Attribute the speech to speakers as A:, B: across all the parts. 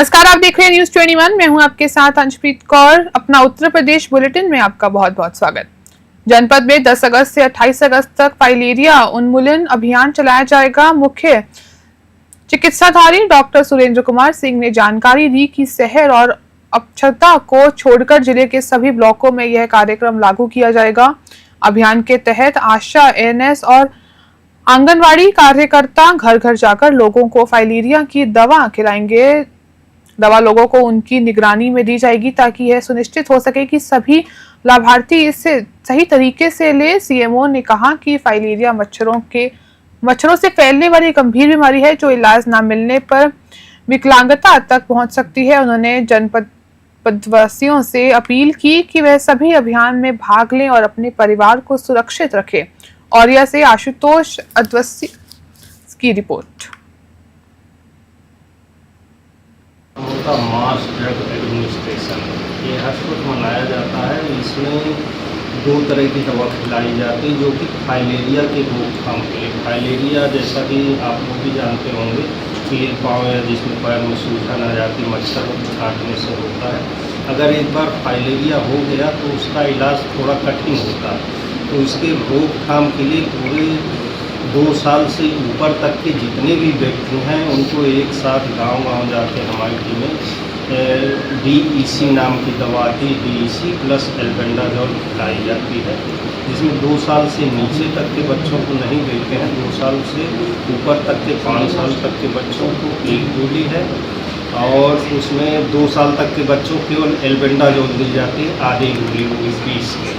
A: नमस्कार, आप देख रहे हैं न्यूज 21। मैं हूं आपके साथ अंशप्रीत कौर। अपना उत्तर प्रदेश बुलेटिन में आपका बहुत बहुत स्वागत। जनपद में 10 अगस्त से 28 अगस्त तक फाइलेरिया उन्मूलन अभियान चलाया जाएगा। मुख्य चिकित्साधारी डॉक्टर सुरेंद्र कुमार सिंह ने जानकारी दी कि शहर और अक्षरता को छोड़कर जिले के सभी ब्लॉकों में यह कार्यक्रम लागू किया जाएगा। अभियान के तहत आशा, एएनएस और आंगनवाड़ी कार्यकर्ता घर घर जाकर लोगों को फाइलेरिया की दवा खिलाएंगे। दवा लोगों को उनकी निगरानी में दी जाएगी ताकि यह सुनिश्चित हो सके कि सभी लाभार्थी इसे सही तरीके से ले। सीएमओ ने कहा कि फाइलेरिया मच्छरों से फैलने वाली गंभीर बीमारी है जो इलाज न मिलने पर विकलांगता तक पहुंच सकती है। उन्होंने जनपद वासियों से अपील की कि वह सभी अभियान में भाग लें और अपने परिवार को सुरक्षित रखें। औरिया से आशुतोष अद्वसी की रिपोर्ट।
B: का मास ड्रग एडमिनिस्ट्रेशन ये हर वक्त मनाया जाता है। इसमें 2 तरह की दवा खिलाई जाती है जो कि फाइलेरिया के रोकथाम के लिए। फाइलेरिया जैसा कि आप लोग भी जानते होंगे कि पाँव या जिसमें पैर में सूजन आ जाती मच्छर काटने से होता है। अगर एक बार फाइलेरिया हो गया तो उसका इलाज थोड़ा कठिन होता है। तो इसके रोकथाम के लिए पूरे 2 साल से ऊपर तक के जितने भी व्यक्ति हैं उनको एक साथ गांव जाके हमारी टीमें DEC नाम की दवा आती है, DEC प्लस एल्बेंडाजोल खिलाई जाती है, जिसमें 2 साल से नीचे तक के बच्चों को नहीं देते हैं। 2 साल से ऊपर तक के 5 साल तक के बच्चों को 1 गोली है और उसमें 2 साल तक के बच्चों को केवल एल्बेंडाजोल दी जाती है, आधी गोली 20 की।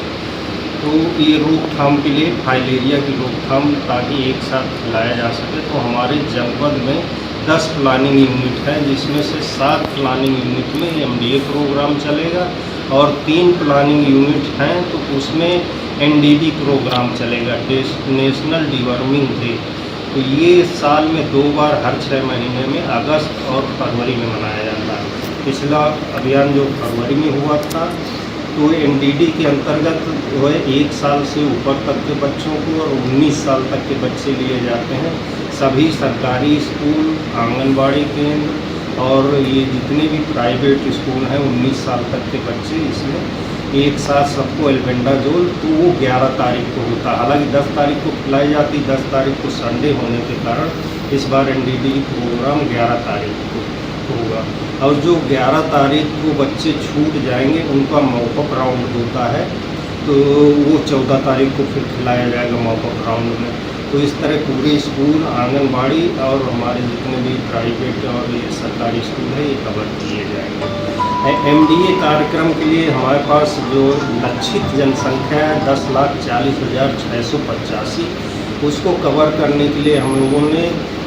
B: तो ये रोकथाम के लिए फाइलेरिया की रोकथाम ताकि एक साथ खिलाया जा सके। तो हमारे जनपद में 10 प्लानिंग यूनिट हैं जिसमें से 7 प्लानिंग यूनिट में MDA प्रोग्राम चलेगा और 3 प्लानिंग यूनिट हैं तो उसमें NDD प्रोग्राम चलेगा, नेशनल डिवर्मिंग डे। तो ये साल में 2 बार हर 6 महीने में अगस्त और फरवरी में मनाया जाता है। पिछला अभियान जो फरवरी में हुआ था तो NDD के अंतर्गत जो है 1 साल से ऊपर तक के बच्चों को और 19 साल तक के बच्चे लिए जाते हैं। सभी सरकारी स्कूल, आंगनबाड़ी केंद्र और ये जितने भी प्राइवेट स्कूल हैं 19 साल तक के बच्चे इसमें एक साथ सबको एल्बेंडाजोल तो वो 11 तारीख को होता है। हालांकि 10 तारीख को खिलाई जाती, 10 तारीख को संडे होने के कारण इस बार NDD प्रोग्राम 11 तारीख को होगा। और जो 11 तारीख को बच्चे छूट जाएंगे उनका मॉपअप राउंड होता है तो वो 14 तारीख को फिर खिलाया जाएगा मॉपअप राउंड में। तो इस तरह पूरे स्कूल, आंगनबाड़ी और हमारे जितने भी प्राइवेट और ये सरकारी स्कूल है ये कवर किए जाएंगे। MDA कार्यक्रम के लिए हमारे पास जो लक्षित जनसंख्या है 10,40,685, उसको कवर करने के लिए हम लोगों ने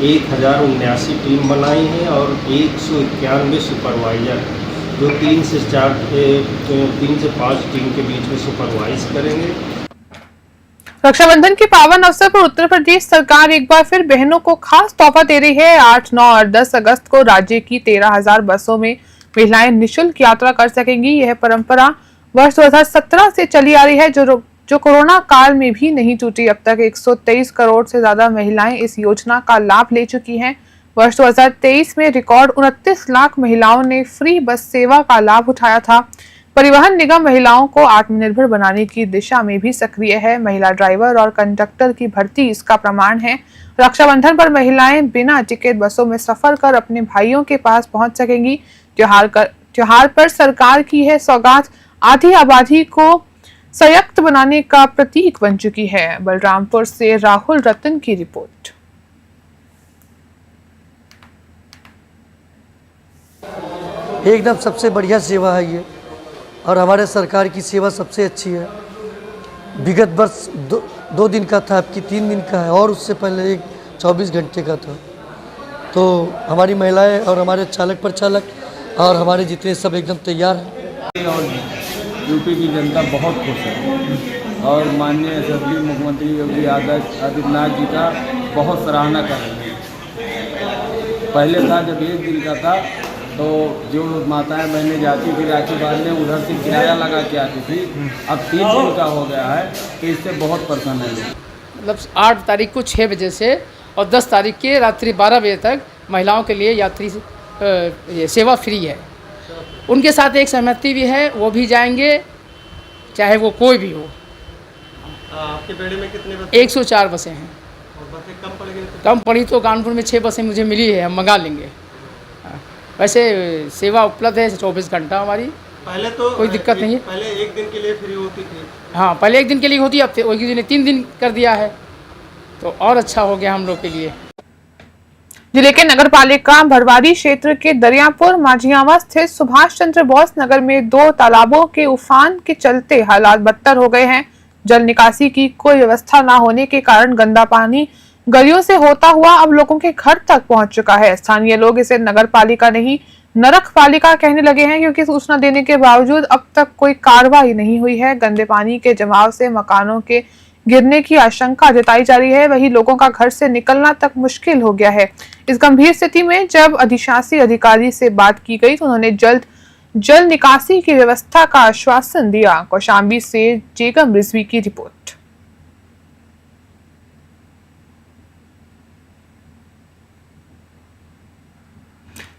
B: 1079 टीम बनाई है और 191 सुपरवाइज़र जो 3 से 5 टीम के बीच में सुपरवाइज करेंगे।
A: रक्षाबंधन के पावन अवसर पर उत्तर प्रदेश सरकार एक बार फिर बहनों को खास तोहफा दे रही है। 8, 9 और 10 अगस्त को राज्य की 13,000 बसों में महिलाएं निःशुल्क यात्रा कर सकेंगी। यह परंपरा वर्ष 2017 से चली आ रही है जो कोरोना काल में भी नहीं टूटी। अब तक 123 करोड़ से ज्यादा महिलाएं इस योजना का लाभ ले चुकी हैं। वर्ष 2023 में रिकॉर्ड 29 लाख महिलाओं ने फ्री बस सेवा का लाभ उठाया था। परिवहन निगम महिलाओं को आत्मनिर्भर बनाने की दिशा में भी सक्रिय है। महिला ड्राइवर और कंडक्टर की भर्ती इसका प्रमाण है। रक्षाबंधन पर महिलाएं बिना टिकट बसों में सफर कर अपने भाइयों के पास पहुंच सकेंगी। त्योहार पर सरकार की है सौगात आधी आबादी को संयुक्त बनाने का प्रतीक बन चुकी है। बलरामपुर से राहुल रतन की रिपोर्ट।
C: एकदम सबसे बढ़िया सेवा है ये और हमारे सरकार की सेवा सबसे अच्छी है। विगत वर्ष 2 दिन का था, अब की 3 दिन का है और उससे पहले 24 घंटे का था। तो हमारी महिलाएं और हमारे चालक प्रचालक और हमारे जितने सब एकदम तैयार हैं।
D: और यूपी की जनता बहुत खुश है और माननीय एसएसपी मुख्यमंत्री योगी आदित्यनाथ जी का बहुत सराहना कर रहे हैं। पहले था जब 1 दिन का था तो जो माताएं बहनें जाती थी राखी बांधने उधर से किराया लगा के आती थी, अब 3 दिन का हो गया है तो इससे बहुत परेशान है।
E: मतलब 8 तारीख को 6 बजे से और 10 तारीख के रात्रि 12 बजे तक महिलाओं के लिए यात्री ये सेवा फ्री है। उनके साथ एक सहमति भी है, वो भी जाएंगे चाहे वो कोई भी हो।
F: आपके बेड़े में कितने बसें
E: 104 बसें हैं।
F: और बसें कम पड़ गई
E: कम पड़ी तो कानपुर में 6 बसें मुझे मिली है, हम मंगा लेंगे। हाँ, वैसे सेवा उपलब्ध है 24 घंटा हमारी,
F: पहले तो
E: कोई दिक्कत नहीं है।
F: पहले एक दिन के लिए फ्री होती थी।
E: हाँ, पहले एक दिन के लिए होती है, अब तो एक दिन 3 दिन कर दिया है, तो और अच्छा हो गया हम लोग के लिए।
A: जिले के नगर पालिका भरवारी क्षेत्र के दरियापुर माझियावा स्थित सुभाष चंद्र बोस नगर में 2 तालाबों के उफान के चलते हालात बदतर हो गए हैं। जल निकासी की कोई व्यवस्था न होने के कारण गंदा पानी गलियों से होता हुआ अब लोगों के घर तक पहुंच चुका है। स्थानीय लोग इसे नगर पालिका नहीं नरक पालिका कहने लगे हैं, क्योंकि सूचना देने के बावजूद अब तक कोई कार्रवाई नहीं हुई है। गंदे पानी के जमाव से मकानों के गिरने की आशंका जताई जा रही है, वहीं लोगों का घर से निकलना तक मुश्किल हो गया है। इस गंभीर स्थिति में जब अधिशासी अधिकारी से बात की गई तो उन्होंने जल्द जल निकासी की व्यवस्था का आश्वासन दिया। कौशाम्बी से जेगम रिजवी की रिपोर्ट।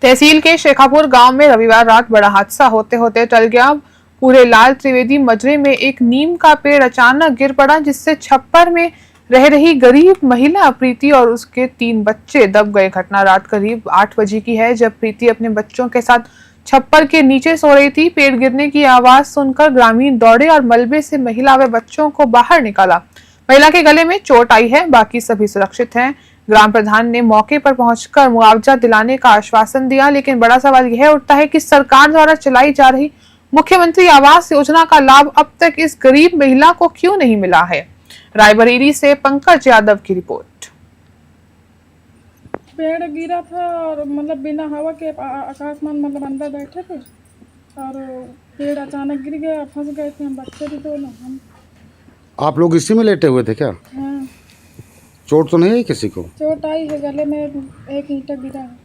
A: तहसील के शेखापुर गांव में रविवार रात बड़ा हादसा होते होते टल गया। पूरे लाल त्रिवेदी मजरे में एक नीम का पेड़ अचानक गिर पड़ा, जिससे छप्पर में रह रही गरीब महिला प्रीति और उसके 3 बच्चे दब गए। घटना रात करीब 8 बजे की है, जब प्रीति अपने बच्चों के साथ छप्पर के नीचे सो रही थी। पेड़ गिरने की आवाज सुनकर ग्रामीण दौड़े और मलबे से महिला व बच्चों को बाहर निकाला। महिला के गले में चोट आई है, बाकी सभी सुरक्षित हैं। ग्राम प्रधान ने मौके पर पहुंचकर मुआवजा दिलाने का आश्वासन दिया, लेकिन बड़ा सवाल यह उठता है कि सरकार द्वारा चलाई जा रही मुख्यमंत्री आवास योजना का लाभ अब तक इस गरीब महिला को क्यों नहीं मिला है। रायबरेली से पंकज यादव की रिपोर्ट।
G: पेड़ गिरा था और मतलब बिना हवा के आकाशमान मतलब अंदर बैठे थे और पेड़ अचानक गिर गया, फंस गए थे हम बच्चे भी दोनों। हम
H: आप लोग इसी में लेटे हुए थे क्या?
G: हाँ,
H: चोट तो नहीं है किसी को?
G: चोट आई है, गले में एक ईंटा गिरा है।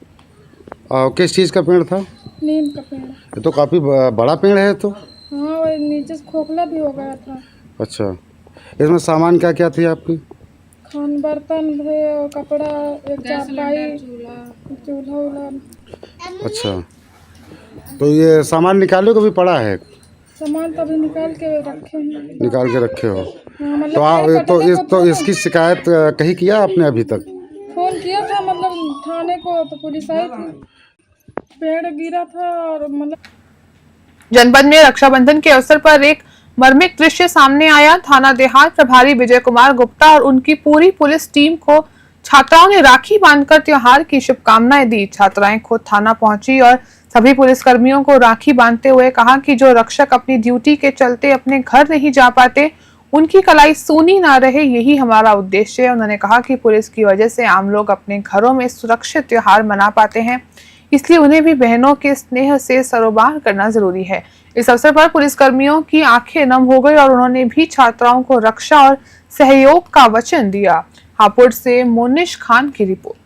H: किस चीज़ का पेड़ था?
G: नीम का पेड़।
H: ये तो काफ़ी बड़ा पेड़ है तो।
G: हाँ, और नीचे से खोखला भी हो गया था।
H: अच्छा, इसमें सामान क्या क्या थी आपकी?
G: खान बर्तन थे और कपड़ा, एक चारपाई, चूल्हा उल्हा।
H: अच्छा, तो ये सामान निकाले को भी पड़ा है?
G: सामान तभी निकाल के रखे हैं।
H: निकाल के रखे हो?
G: हाँ, मतलब
H: तो आप
G: पेड़ कटने को
H: इसकी शिकायत कहीं किया आपने अभी तक?
G: फोन किया था मतलब थाने को, तो पुलिस आई थी। पेड़ गिरा था और मतलब
A: जनपद में रक्षाबंधन के अवसर पर एक मर्मिक दृश्य सामने आया। थाना देहात प्रभारी विजय कुमार गुप्ता और उनकी पूरी पुलिस टीम को छात्राओं ने राखी बांधकर त्योहार की शुभकामनाएं दी। छात्राएं खुद थाना पहुंची और सभी पुलिसकर्मियों को राखी बांधते हुए कहा कि जो रक्षक अपनी ड्यूटी के चलते अपने घर नहीं जा पाते, उनकी कलाई सूनी ना रहे, यही हमारा उद्देश्य है। उन्होंने कहा कि पुलिस की वजह से आम लोग अपने घरों में सुरक्षित त्योहार मना पाते हैं, इसलिए उन्हें भी बहनों के स्नेह से सरोबार करना जरूरी है। इस अवसर पर पुलिसकर्मियों की आंखें नम हो गई और उन्होंने भी छात्राओं को रक्षा और सहयोग का वचन दिया। हापुड़ से मोनिश खान की रिपोर्ट।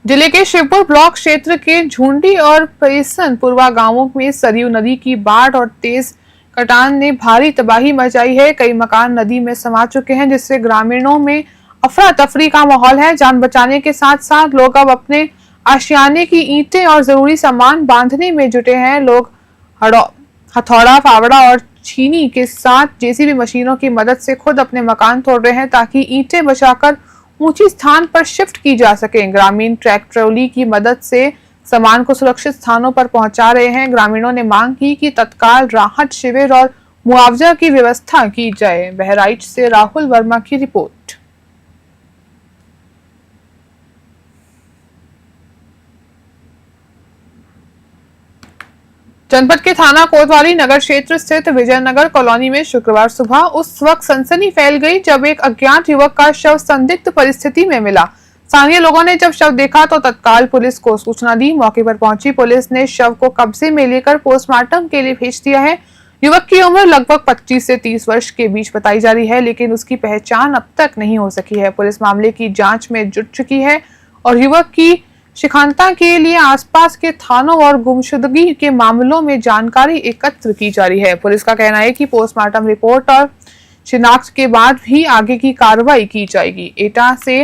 A: जिले के शिवपुर ब्लॉक क्षेत्र के झुंडी और पैसन पुरवा गांवों में सरयू नदी की बाढ़ और तेज कटान ने भारी तबाही मचाई है। कई मकान नदी में समा चुके हैं, जिससे ग्रामीणों में अफरा तफरी का माहौल है। जान बचाने के साथ साथ लोग अब अपने आशियाने की ईंटें और जरूरी सामान बांधने में जुटे हैं। लोग हथौड़ा, फावड़ा और छीनी के साथ जेसीबी मशीनों की मदद से खुद अपने मकान तोड़ रहे हैं, ताकि ईंटें बचाकर ऊंची स्थान पर शिफ्ट की जा सके। ग्रामीण ट्रैक ट्रॉली की मदद से सामान को सुरक्षित स्थानों पर पहुंचा रहे हैं। ग्रामीणों ने मांग की कि तत्काल राहत शिविर और मुआवजा की व्यवस्था की जाए। बहराइच से राहुल वर्मा की रिपोर्ट। जनपद के थाना कोतवाली नगर क्षेत्र स्थित विजयनगर कॉलोनी में शुक्रवार सुबह उस वक्त सनसनी फैल गई जब एक अज्ञात युवक का शव संदिग्ध परिस्थिति में मिला। स्थानीय लोगों ने जब शव देखा तो तत्काल पुलिस को सूचना दी। मौके पर पहुंची पुलिस ने शव को कब्जे में लेकर पोस्टमार्टम के लिए भेज दिया है। युवक की उम्र लगभग 25 से 30 वर्ष के बीच बताई जा रही है, लेकिन उसकी पहचान अब तक नहीं हो सकी है। पुलिस मामले की जांच में जुट चुकी है और युवक की शिकायत के लिए आसपास के थानों और गुमशुदगी के मामलों में जानकारी एकत्र की जा रही है। पुलिस का कहना है कि पोस्टमार्टम रिपोर्ट और शिनाख्त के बाद भी आगे की कार्रवाई की जाएगी। एटा से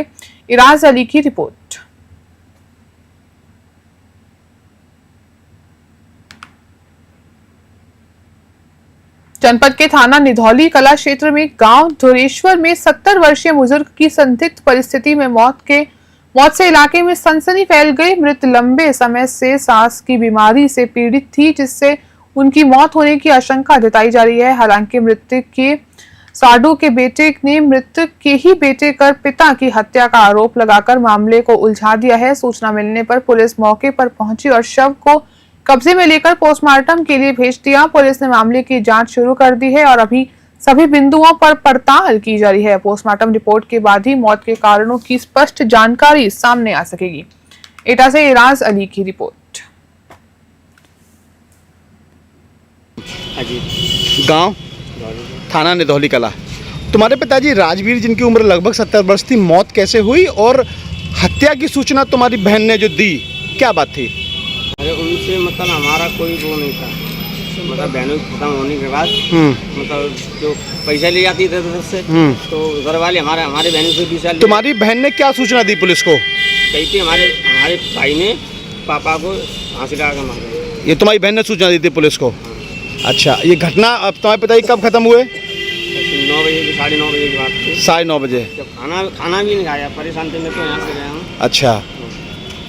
A: इराज अली की रिपोर्ट। जनपद के थाना निधौली कला क्षेत्र में गांव धुरेश्वर में 70 वर्षीय बुजुर्ग की संदिग्ध परिस्थिति में मौत से इलाके में सनसनी फैल गई। मृत लंबे समय से सांस की बीमारी से पीड़ित थी, जिससे उनकी मौत होने की आशंका जताई जा रही है। हालांकि मृतक के साडू के बेटे ने मृतक के ही बेटे कर पिता की हत्या का आरोप लगाकर मामले को उलझा दिया है। सूचना मिलने पर पुलिस मौके पर पहुंची और शव को कब्जे में लेकर पोस्टमार्टम के लिए भेज दिया। पुलिस ने मामले की जांच शुरू कर दी है और अभी सभी बिंदुओं पर पड़ताल की जा रही है। पोस्टमार्टम रिपोर्ट के बाद ही मौत के कारणों की स्पष्ट जानकारी सामने आ सकेगी। एटा से इराज अली की रिपोर्ट।
I: गांव थाना निधौली कला। तुम्हारे पिताजी राजवीर, जिनकी उम्र लगभग 70 वर्ष थी, मौत कैसे हुई और हत्या की सूचना तुम्हारी बहन ने जो दी, क्या बात थी?
B: अरे उनसे मतलब हमारा कोई वो नहीं था। मतलब बहनों की खत्म होने के बाद मतलब जो पैसा ले जाती थे उससे, तो घर वाले हमारे बहनों से 20 साल।
I: तुम्हारी बहन ने क्या सूचना दी पुलिस को?
B: कही थी हमारे भाई ने पापा को फांसी लगा कर मारा।
I: ये तुम्हारी बहन ने सूचना दी थी पुलिस को? अच्छा, ये घटना अब तुम्हारे पिताजी कब खत्म हुए?
B: 9 बजे की 9:30 बजे की बात थी।
I: 9:30 बजे।
B: जब खाना भी नहीं खाया, परेशान थे, मैं तो यहाँ से गया हूँ।
I: अच्छा,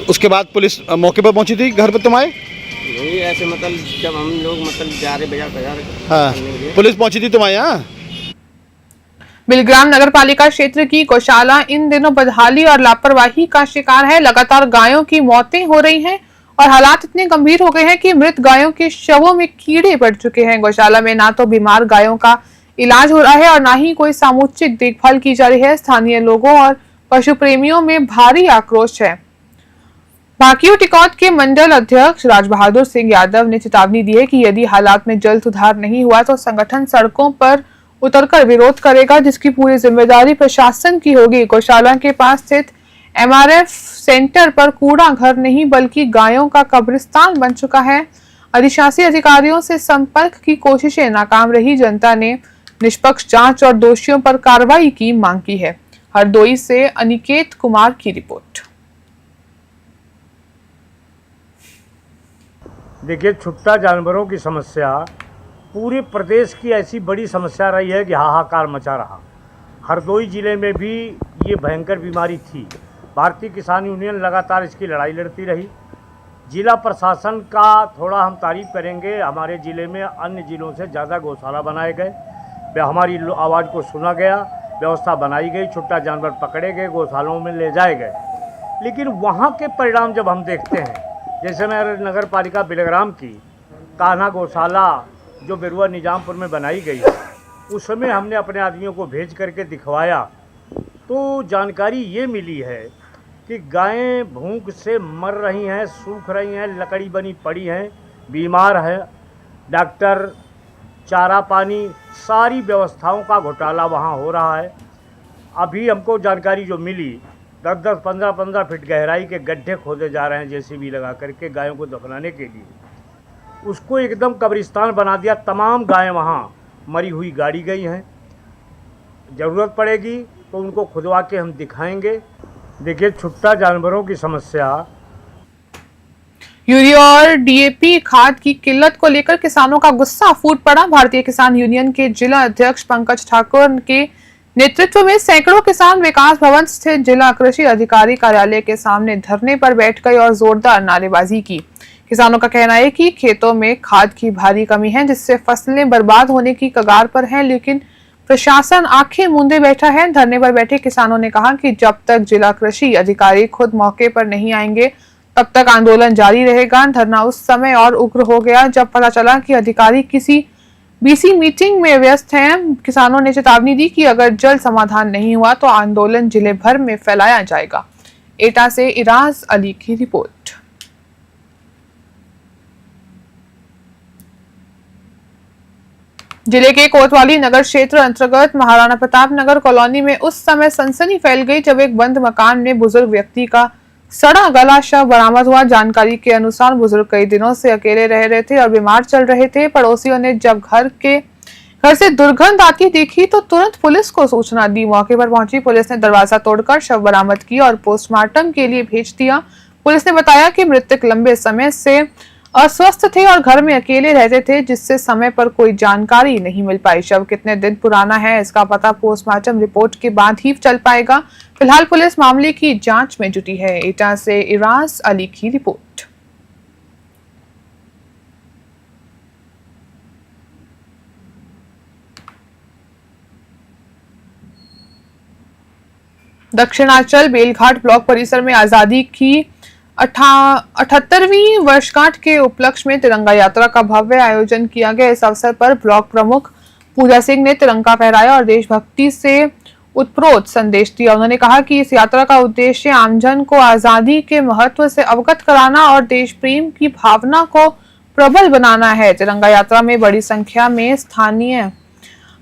I: उसके बाद पुलिस मौके पर पहुंची थी घर पर तुम्हारे?
B: नहीं, ऐसे मतलब जब हम लोग मतलब जा रहे बाजार।
I: हाँ, पुलिस पहुंची थी तुम्हारे यहाँ?
A: बिलग्राम नगर पालिका क्षेत्र की गौशाला इन दिनों बदहाली और लापरवाही का शिकार है। लगातार गायों की मौतें हो रही हैं और हालात इतने गंभीर हो गए हैं कि मृत गायों के शवों में कीड़े पड़ चुके हैं। गौशाला में ना तो बीमार गायों का इलाज हो रहा है और ना ही कोई सामुचित देखभाल की जा रही है। स्थानीय लोगों और पशु प्रेमियों में भारी आक्रोश है। भाकियू टिकौत के मंडल अध्यक्ष राज बहादुर सिंह यादव ने चेतावनी दी है कि यदि हालात में जल्द सुधार नहीं हुआ तो संगठन सड़कों पर उतरकर विरोध करेगा, जिसकी पूरी जिम्मेदारी प्रशासन की होगी। गौशाला के पास स्थित MRF सेंटर पर कूड़ा घर नहीं बल्कि गायों का कब्रिस्तान बन चुका है। अधिशासी अधिकारियों से संपर्क की कोशिशें नाकाम रही। जनता ने निष्पक्ष जांच और दोषियों पर कार्रवाई की मांग की है। हरदोई से अनिकेत कुमार की रिपोर्ट।
J: देखिए, छुट्टा जानवरों की समस्या पूरे प्रदेश की ऐसी बड़ी समस्या रही है कि हाहाकार मचा रहा। हरदोई ज़िले में भी ये भयंकर बीमारी थी। भारतीय किसान यूनियन लगातार इसकी लड़ाई लड़ती रही। जिला प्रशासन का थोड़ा हम तारीफ करेंगे। हमारे ज़िले में अन्य ज़िलों से ज़्यादा गौशाला बनाए गए, हमारी आवाज़ को सुना गया, व्यवस्था बनाई गई, छुट्टा जानवर पकड़े गए, गौशालों में ले जाए गए। लेकिन वहाँ के परिणाम जब हम देखते हैं, जैसे मेरे नगर पालिका बिलग्राम की कान्हा गौशाला जो बिरुआ निजामपुर में बनाई गई, उस समय हमने अपने आदमियों को भेज करके दिखवाया तो जानकारी ये मिली है कि गायें भूख से मर रही हैं, सूख रही हैं, लकड़ी बनी पड़ी हैं, बीमार है। डॉक्टर, चारा पानी, सारी व्यवस्थाओं का घोटाला वहाँ हो रहा है। अभी हमको जानकारी जो मिली, 10-10, 15-15 फीट गहराई के गड्ढे खोदे जा रहे हैं जेसीबी लगा करके गायों को दफनाने के लिए। उसको एकदम कब्रिस्तान बना दिया। तमाम गायें वहाँ मरी हुई गाड़ी गई हैं। ज़रूरत पड़ेगी तो उनको खुदवा के हम दिखाएंगे। देखिए, छुट्टा जानवरों की समस्या।
A: यूरिया और DAP खाद की किल्लत को लेकर किसानों का गुस्सा फूट पड़ा। भारतीय किसान यूनियन के जिला अध्यक्ष पंकज ठाकुर के नेतृत्व में सैकड़ों किसान विकास भवन स्थित जिला कृषि अधिकारी कार्यालय के सामने धरने पर बैठ गए और जोरदार नारेबाजी की। किसानों का कहना है कि खेतों में खाद की भारी कमी है, जिससे फसलें बर्बाद होने की कगार पर हैं, लेकिन प्रशासन आंखें मूंदे बैठा है। धरने पर बैठे किसानों ने कहा कि जब तक जिला कृषि अधिकारी खुद मौके पर नहीं आएंगे तब तक आंदोलन जारी रहेगा। धरना उस समय और उग्र हो गया जब पता चला कि अधिकारी किसी BC मीटिंग में व्यस्त हैं। किसानों ने चेतावनी दी कि अगर जल्द समाधान नहीं हुआ तो आंदोलन जिले भर में फैलाया जाएगा। एटा से इराज अली की रिपोर्ट। जिले के कोतवाली नगर क्षेत्र अंतर्गत महाराणा प्रताप नगर कॉलोनी में उस समय सनसनी फैल गई जब एक बंद मकान में बुजुर्ग व्यक्ति का सड़ा गला शव बरामद हुआ। जानकारी के अनुसार बुजुर्ग कई दिनों से अकेले रह रहे थे और बीमार चल रहे थे। पड़ोसियों ने जब घर के घर से दुर्गंध आती देखी तो तुरंत पुलिस को सूचना दी। मौके पर पहुंची पुलिस ने दरवाजा तोड़कर शव बरामद किया और पोस्टमार्टम के लिए भेज दिया। पुलिस ने बताया कि मृतक लंबे समय से अस्वस्थ थे और घर में अकेले रहते थे, जिससे समय पर कोई जानकारी नहीं मिल पाई। शव कितने दिन पुराना है इसका पता पोस्टमार्टम रिपोर्ट के बाद ही चल पाएगा। फिलहाल पुलिस मामले की जांच में जुटी है। एटा से इराज अली की रिपोर्ट। दक्षिणाचल बेलघाट ब्लॉक परिसर में आजादी की 78वीं वर्षगांठ के उपलक्ष्य में तिरंगा यात्रा का भव्य आयोजन किया गया। इस अवसर पर ब्लॉक प्रमुख पूजा सिंह ने तिरंगा फहराया और देशभक्ति से उत्प्रोत संदेश दिया। उन्होंने कहा कि इस यात्रा का उद्देश्य आमजन को आजादी के महत्व से अवगत कराना और देश प्रेम की भावना को प्रबल बनाना है। तिरंगा यात्रा में बड़ी संख्या में स्थानीय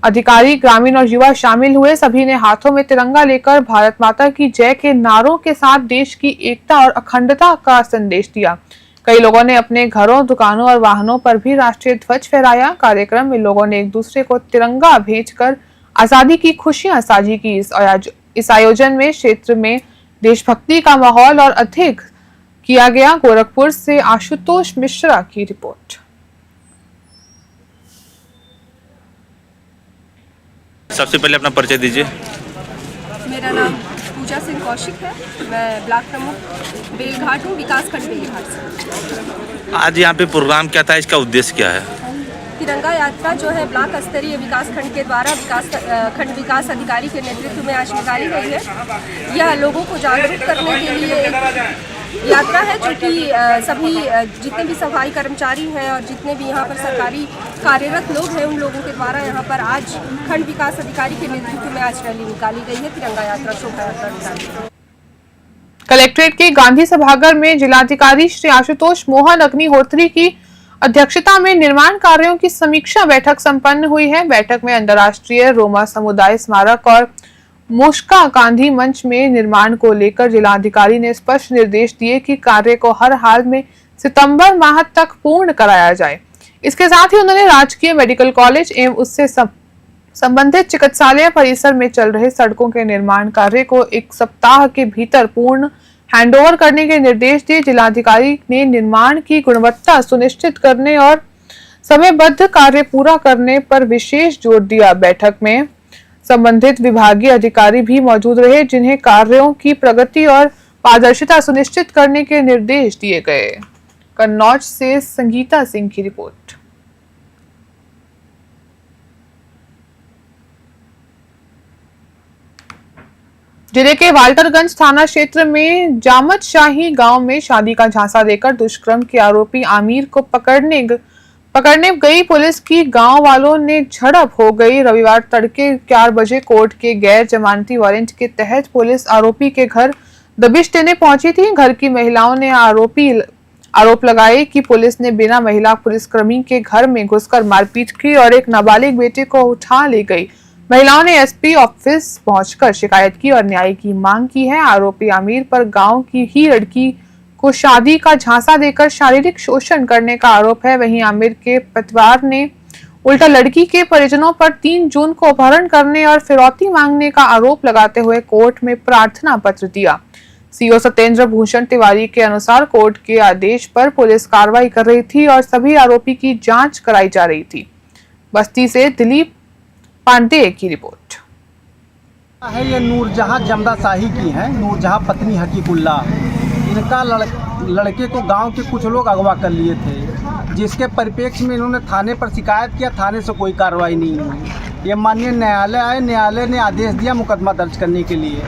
A: अधिकारी, ग्रामीण और युवा शामिल हुए। सभी ने हाथों में तिरंगा लेकर भारत माता की जय के नारों के साथ देश की एकता और अखंडता का संदेश दिया। कई लोगों ने अपने घरों, दुकानों और वाहनों पर भी राष्ट्रीय ध्वज फहराया। कार्यक्रम में लोगों ने एक दूसरे को तिरंगा भेजकर आजादी की खुशियां साझी की। इस आयोजन में क्षेत्र में देशभक्ति का माहौल और अधिक किया गया। गोरखपुर से आशुतोष मिश्रा की रिपोर्ट।
K: सबसे पहले अपना परिचय दीजिए।
L: मेरा नाम पूजा सिंह कौशिक है। मैं ब्लॉक प्रमुख बेलघाट हूँ, विकासखंड बेलघाट से।
K: आज यहाँ पे प्रोग्राम क्या था, इसका उद्देश्य क्या है?
L: तिरंगा यात्रा जो है ब्लॉक स्तरीय विकासखंड के द्वारा खंड विकास अधिकारी के नेतृत्व में आज निकाली गई है। यह लोगों को जागरूक करने के लिए एक यात्रा है जो कि सभी जितने भी सफाई कर्मचारी हैं और जितने भी यहाँ पर सरकारी कार्यरत लोग हैं उन लोगों के द्वारा यहाँ पर आज खंड विकास अधिकारी के नेतृत्व में आज रैली निकाली गई है। तिरंगा यात्रा शोभा यात्रा निकाली गई।
A: कलेक्ट्रेट के गांधी सभागार में जिलाधिकारी श्री आशुतोष मोहन अग्निहोत्री की अध्यक्षता में निर्माण कार्यों की समीक्षा बैठक संपन्न हुई है। बैठक में अंतर्राष्ट्रीय रोमा समुदाय स्मारक और मुश्का गांधी मंच में निर्माण को लेकर जिलाधिकारी ने स्पष्ट निर्देश दिए कि कार्य को हर हाल में सितंबर माह तक पूर्ण कराया जाए। इसके साथ ही उन्होंने राजकीय मेडिकल कॉलेज एवं उससे संबंधित चिकित्सालय परिसर में चल रहे सड़कों के निर्माण कार्य को 1 सप्ताह के भीतर पूर्ण हैंडओवर करने के निर्देश दिए। जिलाधिकारी ने निर्माण की गुणवत्ता सुनिश्चित करने और समयबद्ध कार्य पूरा करने पर विशेष जोर दिया। बैठक में संबंधित विभागीय अधिकारी भी मौजूद रहे, जिन्हें कार्यों की प्रगति और पारदर्शिता सुनिश्चित करने के निर्देश दिए गए। कन्नौज से संगीता सिंह की रिपोर्ट। जिले के वाल्टरगंज थाना क्षेत्र में जामत शाही गांव में शादी का झांसा देकर दुष्कर्म के आरोपी आमिर को पकड़ने गई पुलिस की गांव वालों ने झड़प हो गई। रविवार तड़के 4 बजे कोर्ट के गैर जमानती वारंट के तहत पुलिस आरोपी के घर दबिश देने पहुंची थी। घर की महिलाओं ने आरोप लगाए कि पुलिस ने बिना महिला पुलिसकर्मी के घर में घुसकर मारपीट की और एक नाबालिग बेटे को उठा ले गई। महिलाओं ने एसपी ऑफिस पहुंचकर शिकायत की और न्याय की मांग की है। आरोपी आमिर पर गांव की ही लड़की को शादी का झांसा देकर शारीरिक शोषण करने का आरोप है। वहीं आमिर के परिवार ने उल्टा लड़की के परिजनों पर 3 जून को अपहरण करने और फिरौती मांगने का आरोप लगाते हुए कोर्ट में प्रार्थना पत्र दिया। सीओ सत्येंद्र भूषण तिवारी के अनुसार कोर्ट के आदेश पर पुलिस कार्रवाई कर रही थी और सभी आरोपी की जांच कराई जा रही थी। बस्ती से दिलीप पांडे की रिपोर्ट
M: है। ये नूरजहां जमदा शाही की हैं, नूरजहां पत्नी हकीकुल्ला। इनका लड़के को गांव के कुछ लोग अगवा कर लिए थे, जिसके परिप्रेक्ष्य में इन्होंने थाने पर शिकायत किया। थाने से कोई कार्रवाई नहीं हुई। ये माननीय न्यायालय आए, न्यायालय ने आदेश दिया मुकदमा दर्ज करने के लिए।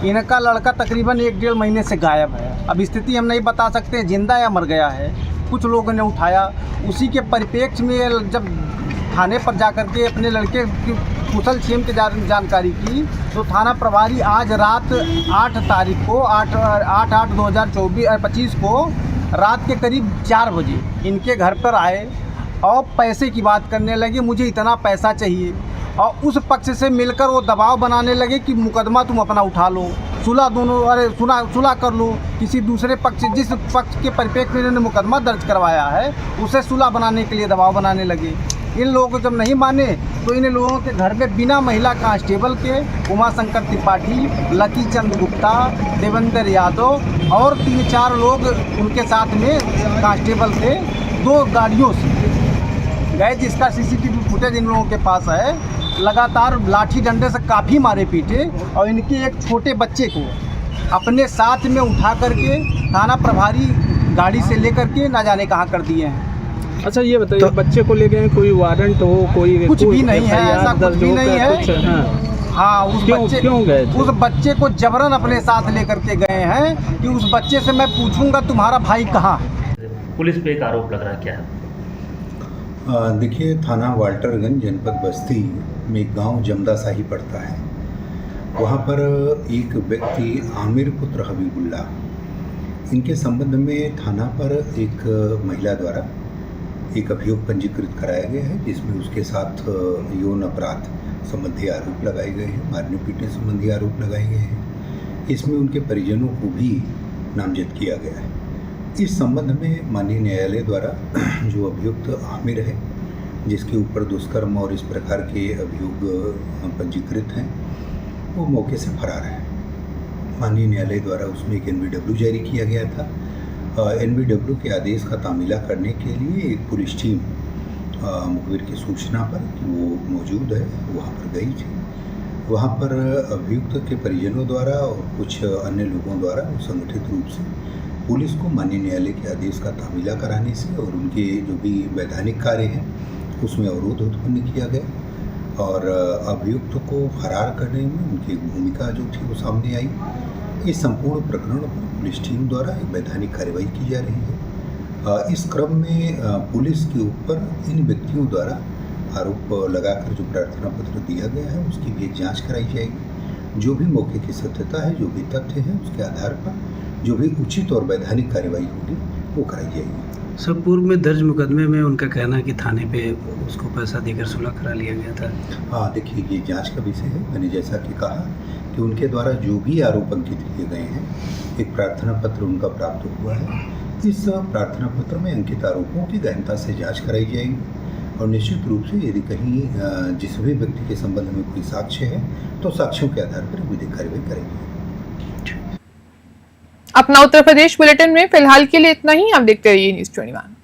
M: इनका लड़का तकरीबन 1-1.5 महीने से गायब है। अब स्थिति हम नहीं बता सकते जिंदा या मर गया है। कुछ लोगों ने उठाया, उसी के परिप्रेक्ष्य में जब थाने पर जाकर के अपने लड़के की कुशल क्षेम की जानकारी की तो थाना प्रभारी आज रात 8 तारीख को 8/8/2025 को रात के करीब 4 बजे इनके घर पर आए और पैसे की बात करने लगे, मुझे इतना पैसा चाहिए। और उस पक्ष से मिलकर वो दबाव बनाने लगे कि मुकदमा तुम अपना उठा लो, सुलह दोनों, अरे सुलह कर लो। किसी दूसरे पक्ष, जिस पक्ष के परिप्रेक्ष्य में इन्होंने मुकदमा दर्ज करवाया है उसे सुलह बनाने के लिए दबाव बनाने लगे। इन लोगों को जब नहीं माने तो इन लोगों के घर में बिना महिला कांस्टेबल के उमाशंकर त्रिपाठी, लकी चंद गुप्ता, देवेंद्र यादव और 3-4 लोग उनके साथ में कांस्टेबल थे, 2 गाड़ियों से गए, जिसका सीसीटीवी फुटेज इन लोगों के पास है। लगातार लाठी डंडे से काफ़ी मारे पीटे और इनके एक छोटे बच्चे को अपने साथ में उठा करके थाना प्रभारी गाड़ी से लेकर के ना जाने कहाँ कर दिए हैं।
B: अच्छा ये बताइए, तो बच्चे को ले गए, कोई वारंट हो, कोई
M: कुछ भी नहीं है, ऐसा कुछ भी नहीं है। हाँ, क्यों गए थे? उस बच्चे को जबरन अपने साथ लेकर के गए हैं कि उस बच्चे से मैं पूछूंगा तुम्हारा भाई कहाँ है।
N: पुलिस पे एक आरोप लग रहा है, क्या है?
O: देखिए, थाना वाल्टरगंज जनपद बस्ती में एक गांव जमदासाही पड़ता है। वहाँ पर एक व्यक्ति आमिर पुत्र हबीबुल्ला, इनके संबंध में थाना पर एक महिला द्वारा एक अभियोग पंजीकृत कराया गया है, जिसमें उसके साथ यौन अपराध संबंधी आरोप लगाए गए हैं, मारने पीटने संबंधी आरोप लगाए गए हैं। इसमें उनके परिजनों को भी नामजद किया गया है। इस संबंध में माननीय न्यायालय द्वारा जो अभियुक्त आमिर है, जिसके ऊपर दुष्कर्म और इस प्रकार के अभियोग पंजीकृत हैं, वो मौके से फरार है। माननीय न्यायालय द्वारा उसमें एक NBW जारी किया गया था। NBW के आदेश का तामीला करने के लिए एक पुलिस टीम मुखबिर की सूचना पर कि वो मौजूद है, वहाँ पर गई थी। वहाँ पर अभियुक्त के परिजनों द्वारा और कुछ अन्य लोगों द्वारा संगठित रूप से पुलिस को माननीय न्यायालय के आदेश का तामीला कराने से और उनके जो भी वैधानिक कार्य हैं उसमें अवरोध उत्पन्न किया गया और अभियुक्त को फरार करने में उनकी भूमिका जो थी वो सामने आई। इस संपूर्ण प्रकरण पर पुलिस टीम द्वारा एक वैधानिक कार्रवाई की जा रही है। इस क्रम में पुलिस के ऊपर इन व्यक्तियों द्वारा आरोप लगाकर जो प्रार्थना पत्र दिया गया है उसकी भी एक जांच कराई जाएगी। जो भी मौके की सत्यता है, जो भी तथ्य हैं, उसके आधार पर जो भी उचित और वैधानिक कार्रवाई होगी वो कराई जाएगी।
P: सब पूर्व में दर्ज मुकदमे में उनका कहना है कि थाने पे उसको पैसा देकर सुलह करा लिया गया था।
O: हाँ, देखिए, ये जांच का विषय है। मैंने जैसा कि कहा कि उनके द्वारा जो भी आरोप अंकित किए गए हैं, एक प्रार्थना पत्र उनका प्राप्त हुआ है। इस प्रार्थना पत्र में अंकित आरोपों की गहनता से जांच कराई जाएगी और निश्चित रूप से यदि कहीं जिस भी व्यक्ति के संबंध में कोई साक्ष्य है तो साक्ष्यों के आधार पर विधिक कार्रवाई करेगी।
A: अपना उत्तर प्रदेश बुलेटिन में फिलहाल के लिए इतना ही। आप देखते रहिए News 21।